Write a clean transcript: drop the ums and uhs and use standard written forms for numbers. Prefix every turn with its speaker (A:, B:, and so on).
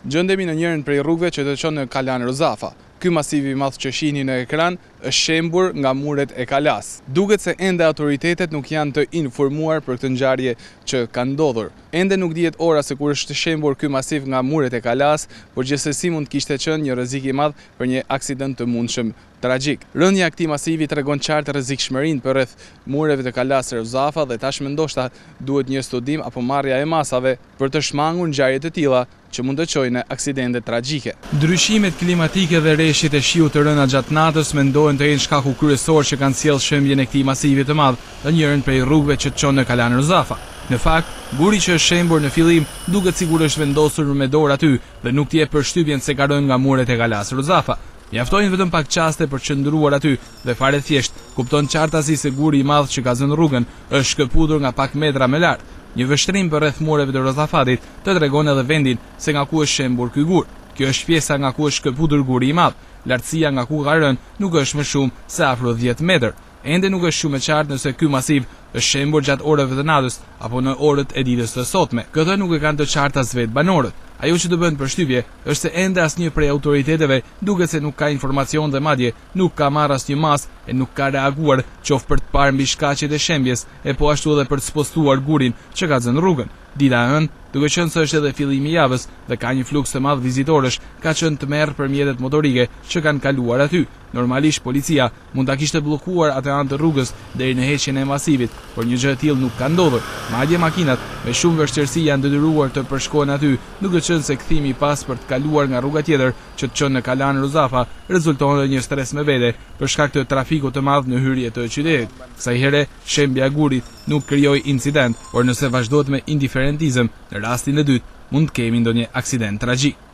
A: Gjendemi në njërin prej rrugëve që të çon në Kalan Rozafa. Ky masiv I madh që shihni në ekran është shembur nga muret e Kalas. Duket se ende autoritetet nuk janë të informuar për këtë ngjarje që ka ndodhur. Ende nuk dihet ora se kur është shembur ky masiv nga muret e Kalas, por gjithsesi mund të kishte qenë një rrezik I madh për një aksident të mundshëm tragjik. Rënja e këtij masivi tregon qartë rrezikshmërinë përreth mureve të Kalas Rozafa dhe tashmë ndoshta duhet një studim apo marrja e masave për të shmangur ngjarje të tilla që mund të çojnë në aksidente tragjike. Ndryshimet klimatike dhe rreshtit e shiut të rëna gjatë natës mendohen të jenë shkaku kryesor që kanë sjellë shembjen e këtij masivi të madh në njërin prej rrugëve që çon në Kalan Rozafa. Në fakt, guri që është shembur në fillim duket sikur është vendosur me dorë aty dhe nuk t'i jep përshtypjen se kalon nga muret e Kalas Rozafa. Mjaftojnë vetëm pak qaste për qëndruar aty dhe fare thjesht kupton qartasi se guri I madh që ka zënë rrugën është shkëputur nga pak metra më lart. Një vështrim për rreth mureve të Rozafatit të tregon edhe vendin se nga ku është shembur ky gur. Kjo është pjesa nga ku është shkëputur guri I madh. Lartësia nga ku ka rënë nuk është më shumë se afro 10 metër. Ende nuk është shumë e qartë nëse ky masiv është shembur gjatë orëve të natës apo në orët e ditës së sotme. Këtë nuk e kanë të qartë as vetë banorët. Ajo që të bën përshtypje është se ende asnjë prej autoriteteve duket se nuk ka informacion dhe madje nuk ka marrë asnjë mas e nuk ka reaguar qoftë për të parë mbi shkaqjet e shembjes e po ashtu edhe për të spostuar gurin që ka zënë rrugën. Dita e hënë, duke qenë se është edhe fillimi I javës dhe ka një fluks të madh vizitorësh, ka qenë të merr për mjetet motorike që kanë kaluar aty. Normalisht policia mund ta kishte bllokuar atë anë të rrugës deri në heqjen e masivit, por një gjë e tillë nuk ka ndodhur. Madje makinat me shumë vështirësi janë detyruar të përshkojnë aty, duke qenë se kthimi I pas për të kaluar nga rruga tjetër që të çon në Kalan Rozafa rezulton në një stres me vete për shkak të trafikut të madh në hyrje të qytetit. Kësaj here shembja e gurit nuk krijoi incident, por nëse vazhdohet me indiferentizëm, në rastin e dytë mund të kemi ndonjë aksident tragjik.